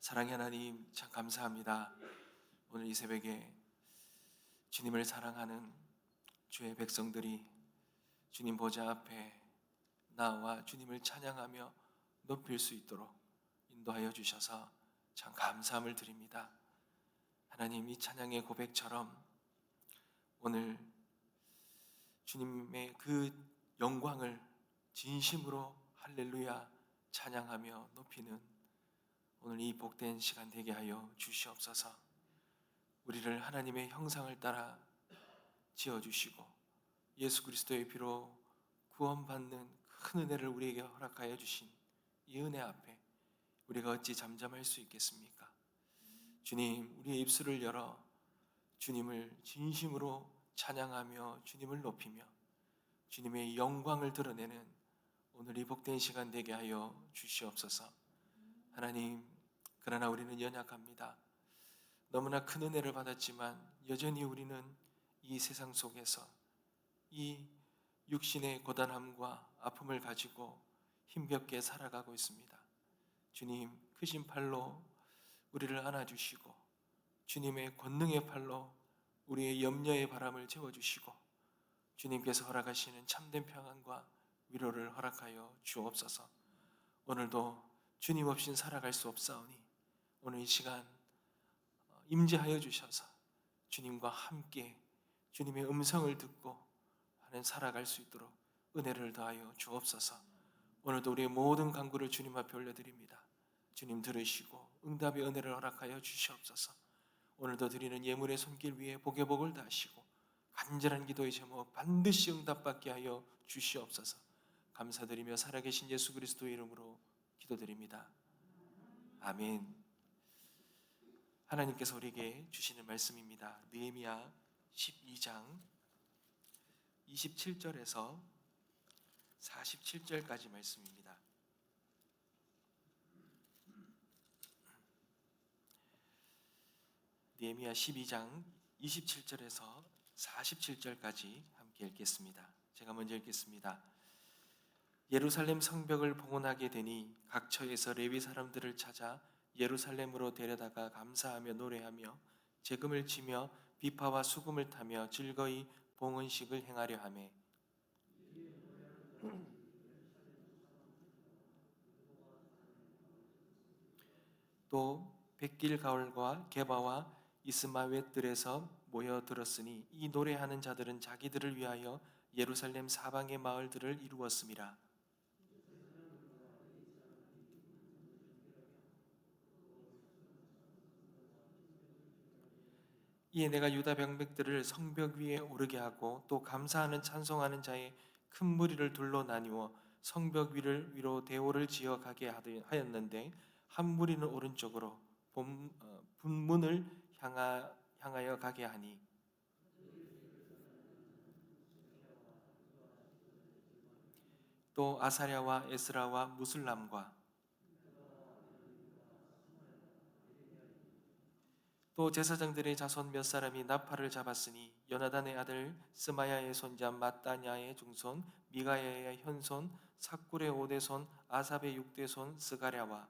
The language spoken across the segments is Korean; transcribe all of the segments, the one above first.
사랑의 하나님, 참 감사합니다. 오늘 이 새벽에 주님을 사랑하는 주의 백성들이 주님 보좌 앞에 나와 주님을 찬양하며 높일 수 있도록 인도하여 주셔서 참 감사함을 드립니다. 하나님, 이 찬양의 고백처럼 오늘 주님의 그 영광을 진심으로 할렐루야 찬양하며 높이는 오늘 이 복된 시간 되게 하여 주시옵소서. 우리를 하나님의 형상을 따라 지어주시고 예수 그리스도의 피로 구원받는 큰 은혜를 우리에게 허락하여 주신 이 은혜 앞에 우리가 어찌 잠잠할 수 있겠습니까? 주님, 우리의 입술을 열어 주님을 진심으로 찬양하며 주님을 높이며 주님의 영광을 드러내는 오늘 이 복된 시간 되게 하여 주시옵소서. 하나님, 그러나 우리는 연약합니다. 너무나 큰 은혜를 받았지만 여전히 우리는 이 세상 속에서 이 육신의 고단함과 아픔을 가지고 힘겹게 살아가고 있습니다. 주님, 크신 팔로 우리를 안아주시고 주님의 권능의 팔로 우리의 염려의 바람을 채워주시고 주님께서 허락하시는 참된 평안과 위로를 허락하여 주옵소서. 오늘도 주님 없인 살아갈 수 없사오니 오늘 이 시간 임재하여 주셔서 주님과 함께 주님의 음성을 듣고 하는 살아갈 수 있도록 은혜를 더하여 주옵소서. 오늘도 우리의 모든 간구를 주님 앞에 올려드립니다. 주님 들으시고 응답의 은혜를 허락하여 주시옵소서. 오늘도 드리는 예물의 손길 위에 복의 복을 다하시고 간절한 기도의 제목 반드시 응답받게 하여 주시옵소서. 감사드리며 살아계신 예수 그리스도의 이름으로 기도드립니다. 아멘. 하나님께서 우리에게 주시는 말씀입니다. 느헤미야 12장 27절에서 47절까지 말씀입니다. 느헤미야 12장 27절에서 47절까지 함께 읽겠습니다. 제가 먼저 읽겠습니다. 예루살렘 성벽을 봉헌하게 되니 각 처에서 레위 사람들을 찾아 예루살렘으로 데려다가 감사하며 노래하며 제금을 치며 비파와 수금을 타며 즐거이 봉헌식을 행하려 하매 또 백길 가울과 게바와 이스마웻들에서 모여들었으니 이 노래하는 자들은 자기들을 위하여 예루살렘 사방의 마을들을 이루었음이라. 이에 내가 유다 병백들을 성벽 위에 오르게 하고 또 감사하는 찬송하는 자의 큰 무리를 둘러 나뉘어 성벽 위로 대오를 지어 가게 하였는데 한 무리는 오른쪽으로 분문을 향하여 가게 하니 또 아사랴와 에스라와 무슬람과 또 제사장들의 자손 몇 사람이 나팔을 잡았으니 요나단의 아들 스마야의 손자 마따냐의 중손 미가야의 현손 삭굴의 5대손 아삽의 6대손 스가랴와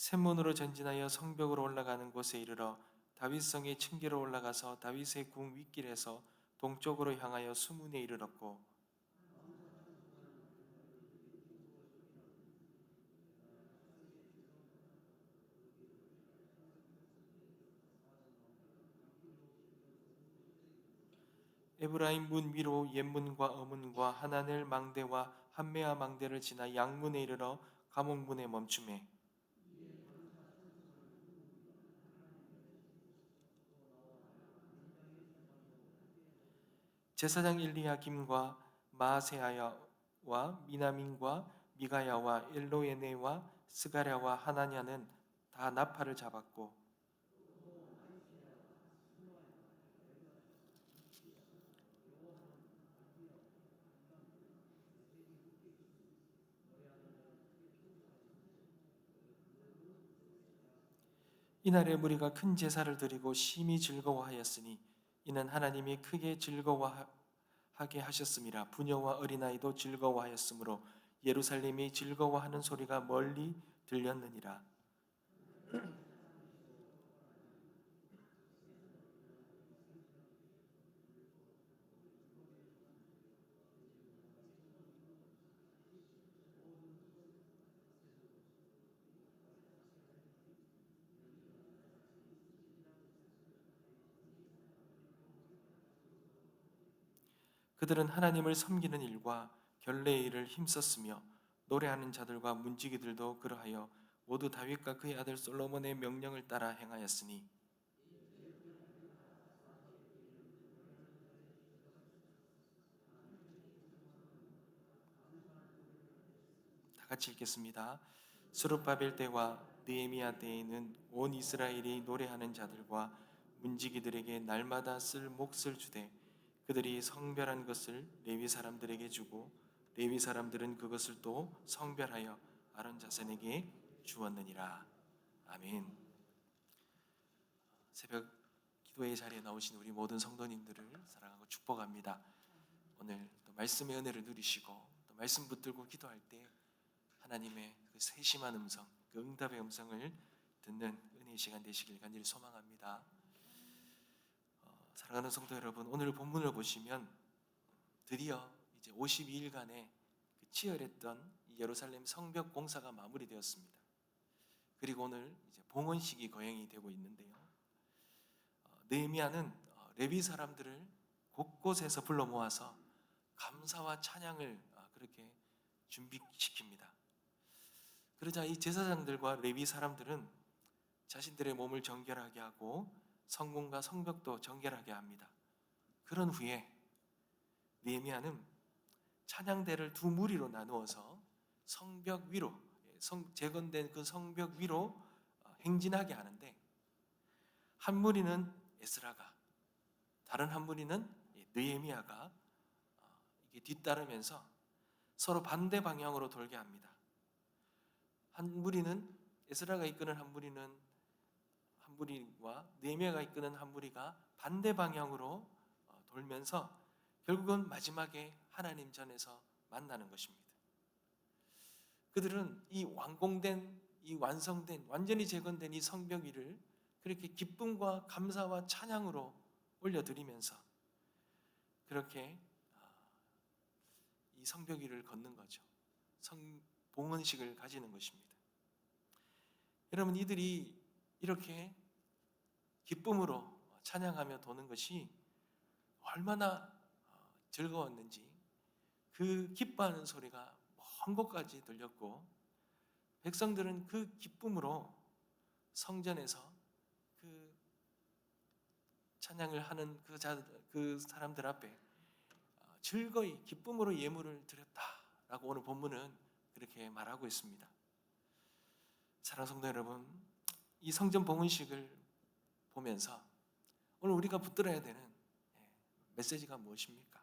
샘문으로 전진하여 성벽으로 올라가는 곳에 이르러 다윗성의 층계로 올라가서 다윗의 궁 윗길에서 동쪽으로 향하여 수문에 이르렀고 에브라임 문 위로 옛문과 어문과 하나넬 망대와 한메아 망대를 지나 양문에 이르러 감옥문에 멈추매 제사장 일리야김과 마아세야와 미나민과 미가야와 엘로에네와 스가랴와 하나냐는 다 나팔을 잡았고 이날에 무리가 큰 제사를 드리고 심히 즐거워하였으니 이는 하나님이 크게 즐거워하게 하셨음이라. 부녀와 어린아이도 즐거워하였으므로 예루살렘이 즐거워하는 소리가 멀리 들렸느니라. 그들은 하나님을 섬기는 일과 결례의 일을 힘썼으며 노래하는 자들과 문지기들도 그러하여 모두 다윗과 그의 아들 솔로몬의 명령을 따라 행하였으니. 다 같이 읽겠습니다. 스룹바벨 때와 느헤미야 때에는 온 이스라엘이 노래하는 자들과 문지기들에게 날마다 쓸 몫을 주되 그들이 성별한 것을 레위 사람들에게 주고 레위 사람들은 그것을 또 성별하여 아론 자손에게 주었느니라. 아멘. 새벽 기도의 자리에 나오신 우리 모든 성도님들을 사랑하고 축복합니다. 오늘 또 말씀의 은혜를 누리시고 또 말씀 붙들고 기도할 때 하나님의 그 세심한 음성, 그 응답의 음성을 듣는 은혜의 시간 되시길 간절히 소망합니다. 사랑하는 성도 여러분, 오늘 본문을 보시면 드디어 이제 52일간의 그 치열했던 예루살렘 성벽 공사가 마무리되었습니다. 그리고 오늘 이제 봉헌식이 거행이 되고 있는데요. 느헤미야는 레위 사람들을 곳곳에서 불러 모아서 감사와 찬양을 그렇게 준비시킵니다. 그러자 이 제사장들과 레위 사람들은 자신들의 몸을 정결하게 하고 성문과 성벽도 정결하게 합니다. 그런 후에 느헤미야는 찬양대를 두 무리로 나누어서 성벽 위로, 재건된 그 성벽 위로 행진하게 하는데, 한 무리는 에스라가, 다른 한 무리는 느헤미야가 이게 뒤따르면서 서로 반대 방향으로 돌게 합니다. 한 무리는, 에스라가 이끄는 한 무리와 느헤미야가 이끄는 한 무리가 반대 방향으로 돌면서 결국은 마지막에 하나님 전에서 만나는 것입니다. 그들은 이 완공된, 이 완성된, 완전히 재건된 이 성벽 위를 그렇게 기쁨과 감사와 찬양으로 올려드리면서 그렇게 이 성벽 위를 걷는 거죠. 봉헌식을 가지는 것입니다. 여러분, 이들이 이렇게 기쁨으로 찬양하며 도는 것이 얼마나 즐거웠는지, 그 기뻐하는 소리가 먼 곳까지 들렸고, 백성들은 그 기쁨으로 성전에서 그 찬양을 하는 그 사람들 앞에 즐거이 기쁨으로 예물을 드렸다라고 오늘 본문은 그렇게 말하고 있습니다. 사랑하는 성도 여러분, 이 성전 봉헌식을 보면서 오늘 우리가 붙들어야 되는 메시지가 무엇입니까?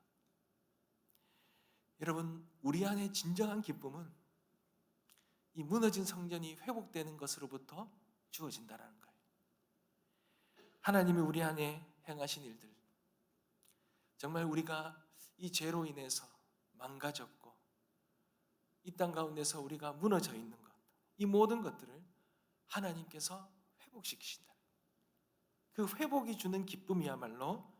여러분, 우리 안에 진정한 기쁨은 이 무너진 성전이 회복되는 것으로부터 주어진다는 거예요. 하나님이 우리 안에 행하신 일들, 정말 우리가 이 죄로 인해서 망가졌고 이 땅 가운데서 우리가 무너져 있는 것, 이 모든 것들을 하나님께서 회복시키신다. 그 회복이 주는 기쁨이야말로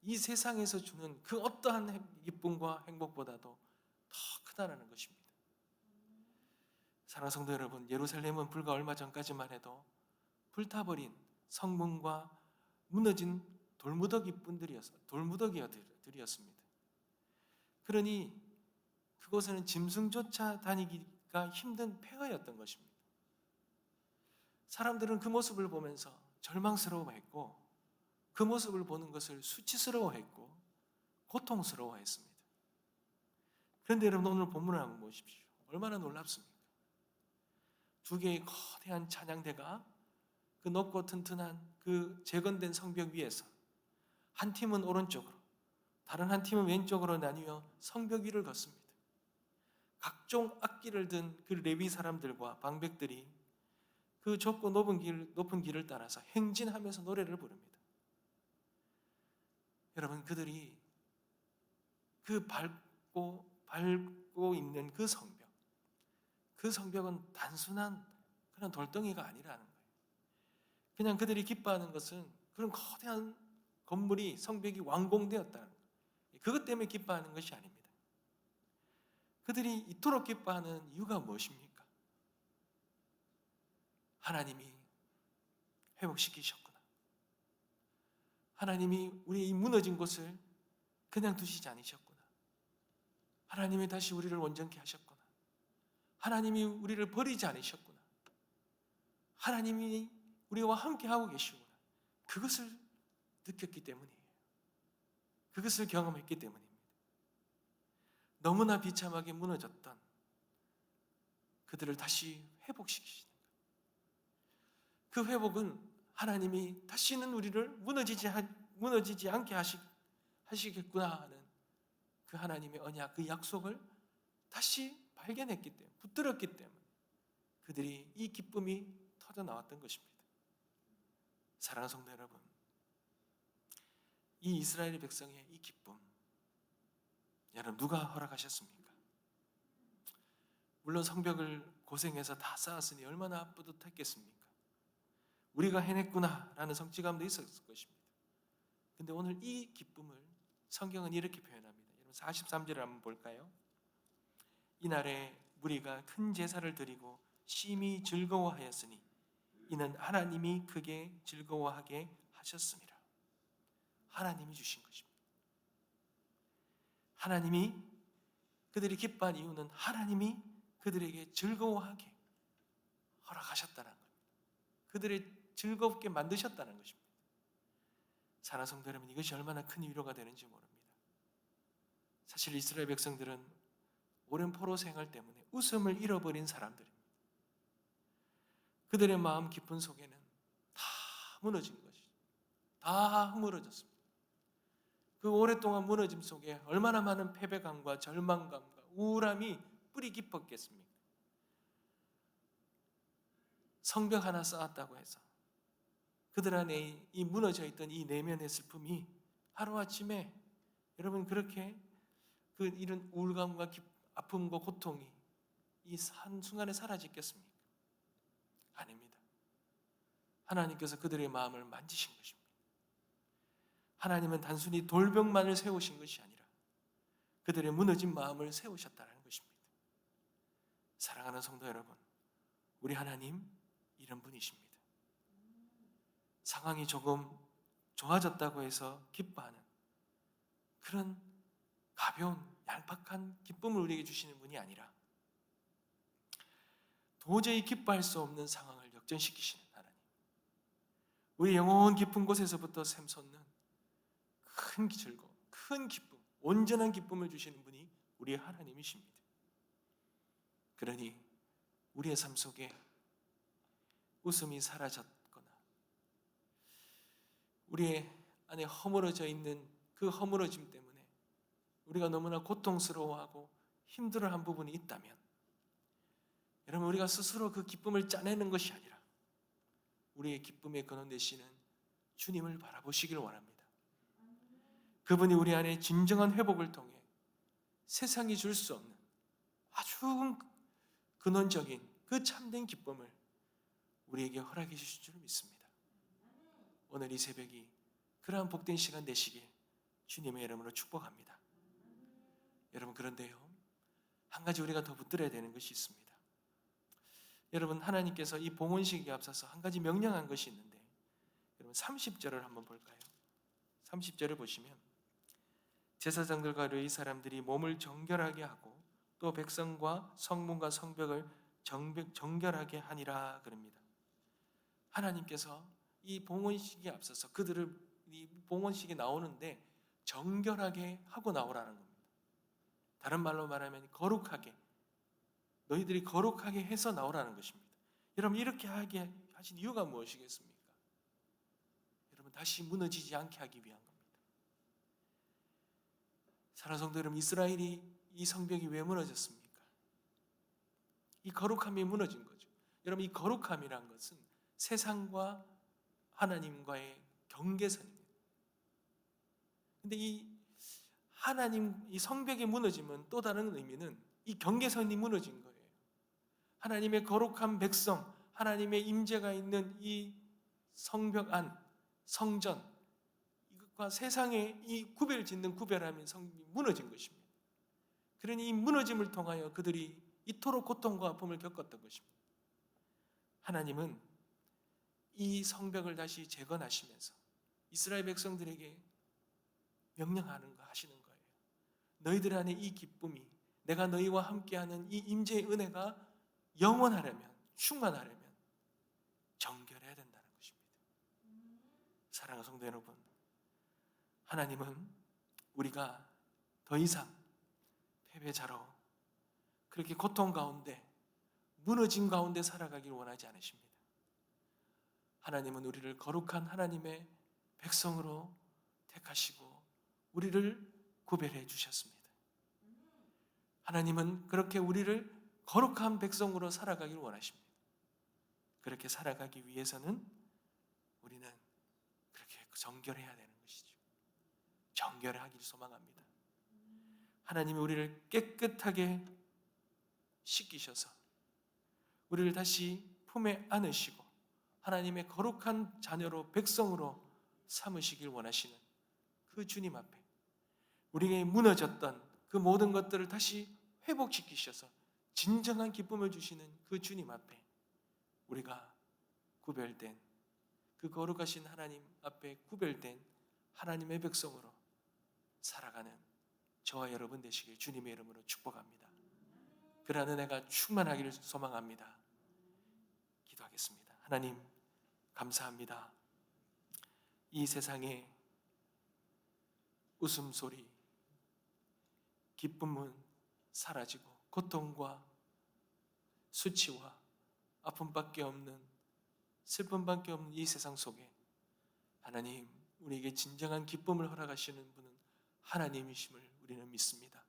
이 세상에서 주는 그 어떠한 기쁨과 행복보다도 더 크다라는 것입니다. 사랑하는 성도 여러분, 예루살렘은 불과 얼마 전까지만 해도 불타버린 성문과 무너진 돌무더기들이었습니다. 그러니 그곳에는 짐승조차 다니기가 힘든 폐허였던 것입니다. 사람들은 그 모습을 보면서 절망스러워했고, 그 모습을 보는 것을 수치스러워했고 고통스러워했습니다. 그런데 여러분, 오늘 본문을 한번 보십시오. 얼마나 놀랍습니까? 두 개의 거대한 찬양대가 그 높고 튼튼한 그 재건된 성벽 위에서 한 팀은 오른쪽으로, 다른 한 팀은 왼쪽으로 나뉘어 성벽 위를 걷습니다. 각종 악기를 든 그 레위 사람들과 방백들이 그 좁고 높은 길을 따라서 행진하면서 노래를 부릅니다. 여러분, 그들이 그 밟고 있는 그 성벽, 그 성벽은 단순한 그런 돌덩이가 아니라는 거예요. 그냥 그들이 기뻐하는 것은 그런 거대한 건물이, 성벽이 완공되었다는 거예요. 그것 때문에 기뻐하는 것이 아닙니다. 그들이 이토록 기뻐하는 이유가 무엇입니까? 하나님이 회복시키셨구나. 하나님이 우리의 이 무너진 곳을 그냥 두시지 않으셨구나. 하나님이 다시 우리를 온전케 하셨구나. 하나님이 우리를 버리지 않으셨구나. 하나님이 우리와 함께 하고 계시구나. 그것을 느꼈기 때문이에요. 그것을 경험했기 때문입니다. 너무나 비참하게 무너졌던 그들을 다시 회복시키시는 거예요. 그 회복은 하나님이 다시는 우리를 무너지지 않게 하시겠구나 하는 그 하나님의 언약, 그 약속을 다시 발견했기 때문에, 붙들었기 때문에 그들이 이 기쁨이 터져 나왔던 것입니다. 사랑하는 성도 여러분, 이 이스라엘 백성의 이 기쁨, 여러분 누가 허락하셨습니까? 물론 성벽을 고생해서 다 쌓았으니 얼마나 뿌듯했겠습니까? 우리가 해냈구나라는 성취감도 있었을 것입니다. 근데 오늘 이 기쁨을 성경은 이렇게 표현합니다. 여러분 43절을 한번 볼까요? 이날에 무리가 큰 제사를 드리고 심히 즐거워하였으니 이는 하나님이 크게 즐거워하게 하셨습니다. 하나님이 주신 것입니다. 하나님이, 그들이 기뻐한 이유는 하나님이 그들에게 즐거워하게 허락하셨다는 겁니다. 그들을 즐겁게 만드셨다는 것입니다. 사랑하는 성도 여러분, 이것이 얼마나 큰 위로가 되는지 모릅니다. 사실 이스라엘 백성들은 오랜 포로 생활 때문에 웃음을 잃어버린 사람들입니다. 그들의 마음 깊은 속에는 다 무너진 것이죠. 다 허물어졌습니다. 그 오랫동안 무너짐 속에 얼마나 많은 패배감과 절망감과 우울함이 뿌리 깊었겠습니까? 성벽 하나 쌓았다고 해서 그들 안에 이 무너져 있던 이 내면의 슬픔이 하루아침에, 여러분 그렇게 그 이런 우울감과 아픔과 고통이 이 한순간에 사라지겠습니까? 아닙니다. 하나님께서 그들의 마음을 만지신 것입니다. 하나님은 단순히 돌벽만을 세우신 것이 아니라 그들의 무너진 마음을 세우셨다는 것입니다. 사랑하는 성도 여러분, 우리 하나님 이런 분이십니다. 상황이 조금 좋아졌다고 해서 기뻐하는 그런 가벼운 얄팍한 기쁨을 우리에게 주시는 분이 아니라 도저히 기뻐할 수 없는 상황을 역전시키시는 하나님, 우리 영혼 깊은 곳에서부터 샘솟는 큰 즐거움, 큰 기쁨, 온전한 기쁨을 주시는 분이 우리의 하나님이십니다. 그러니 우리의 삶 속에 웃음이 사라졌거나 우리의 안에 허물어져 있는 그 허물어짐 때문에 우리가 너무나 고통스러워하고 힘들어한 부분이 있다면, 여러분 우리가 스스로 그 기쁨을 짜내는 것이 아니라 우리의 기쁨의 근원 되시는 주님을 바라보시길 원합니다. 그분이 우리 안에 진정한 회복을 통해 세상이 줄 수 없는 아주 근원적인 그 참된 기쁨을 우리에게 허락해 주실 줄 믿습니다. 오늘 이 새벽이 그러한 복된 시간 되시길 주님의 이름으로 축복합니다. 여러분 그런데요, 한 가지 우리가 더 붙들어야 되는 것이 있습니다. 여러분 하나님께서 이 봉헌식에 앞서서 한 가지 명령한 것이 있는데, 여러분 30절을 한번 볼까요? 30절을 보시면 제사장들과 레위 사람들이 몸을 정결하게 하고 또 백성과 성문과 성벽을 정결하게 하니라 그럽니다. 하나님께서 이 봉헌식에 앞서서 그들을 이 봉헌식에 나오는데 정결하게 하고 나오라는 겁니다. 다른 말로 말하면 거룩하게, 너희들이 거룩하게 해서 나오라는 것입니다. 여러분 이렇게 하게 하신 이유가 무엇이겠습니까? 여러분 다시 무너지지 않게 하기 위한 겁니다. 사랑하는 성도 여러분, 이스라엘이 이 성벽이 왜 무너졌습니까? 이 거룩함이 무너진 거죠. 여러분, 이 거룩함이란 것은 세상과 하나님과의 경계선입니다. 근데 이 하나님, 이 성벽이 무너지면 또 다른 의미는 이 경계선이 무너진 거예요. 하나님의 거룩한 백성, 하나님의 임재가 있는 이 성벽 안, 성전, 이것과 세상의 이 구별 짓는 구별함인 성벽이 무너진 것입니다. 그러니 이 무너짐을 통하여 그들이 이토록 고통과 아픔을 겪었던 것입니다. 하나님은 이 성벽을 다시 재건하시면서 이스라엘 백성들에게 명령하는 거 하시는 거예요. 너희들 안에 이 기쁨이, 내가 너희와 함께하는 이 임재의 은혜가 영원하려면, 충만하려면 정결해야 된다는 것입니다. 사랑하는 성도 여러분, 하나님은 우리가 더 이상 패배자로 그렇게 고통 가운데, 무너짐 가운데 살아가기를 원하지 않으십니다. 하나님은 우리를 거룩한 하나님의 백성으로 택하시고 우리를 구별해 주셨습니다. 하나님은 그렇게 우리를 거룩한 백성으로 살아가기를 원하십니다. 그렇게 살아가기 위해서는 우리는 그렇게 정결해야 되는 것이죠. 정결하기를 소망합니다. 하나님이 우리를 깨끗하게 씻기셔서 우리를 다시 품에 안으시고 하나님의 거룩한 자녀로, 백성으로 삼으시길 원하시는 그 주님 앞에 우리에게 무너졌던 그 모든 것들을 다시 회복시키셔서 진정한 기쁨을 주시는 그 주님 앞에 우리가 구별된, 그 거룩하신 하나님 앞에 구별된 하나님의 백성으로 살아가는 저와 여러분 되시길 주님의 이름으로 축복합니다. 그러한 은혜가 충만하기를 소망합니다. 기도하겠습니다. 하나님, 감사합니다. 이 세상에 웃음소리, 기쁨은 사라지고 고통과 수치와 아픔밖에 없는, 슬픔밖에 없는 이 세상 속에 하나님, 우리에게 진정한 기쁨을 허락하시는 분은 하나님이심을 우리는 믿습니다.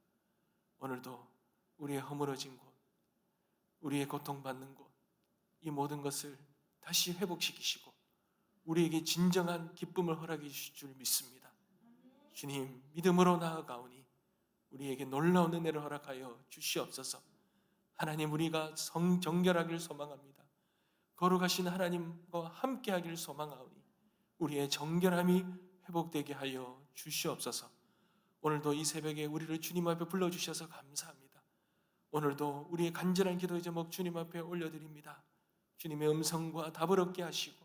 오늘도 우리의 허물어진 곳, 우리의 고통받는 곳, 이 모든 것을 다시 회복시키시고 우리에게 진정한 기쁨을 허락해 주실 줄 믿습니다. 주님, 믿음으로 나아가오니 우리에게 놀라운 은혜를 허락하여 주시옵소서. 하나님, 우리가 정결하기를 소망합니다. 거룩하신 하나님과 함께하기를 소망하오니 우리의 정결함이 회복되게 하여 주시옵소서. 오늘도 이 새벽에 우리를 주님 앞에 불러주셔서 감사합니다. 오늘도 우리의 간절한 기도의 제목 주님 앞에 올려드립니다. 주님의 음성과 답을 얻게 하시고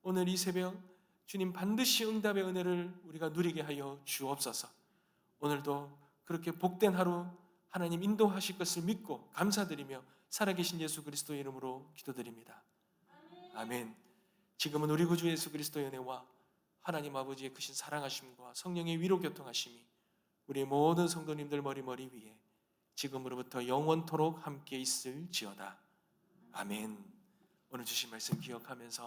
오늘 이 새벽 주님 반드시 응답의 은혜를 우리가 누리게 하여 주옵소서. 오늘도 그렇게 복된 하루 하나님 인도하실 것을 믿고 감사드리며 살아계신 예수 그리스도의 이름으로 기도드립니다. 아멘. 지금은 우리 구주 예수 그리스도의 은혜와 하나님 아버지의 크신 사랑하심과 성령의 위로 교통하심이 우리 모든 성도님들 머리 위에 지금으로부터 영원토록 함께 있을지어다. 아멘. 오늘 주신 말씀 기억하면서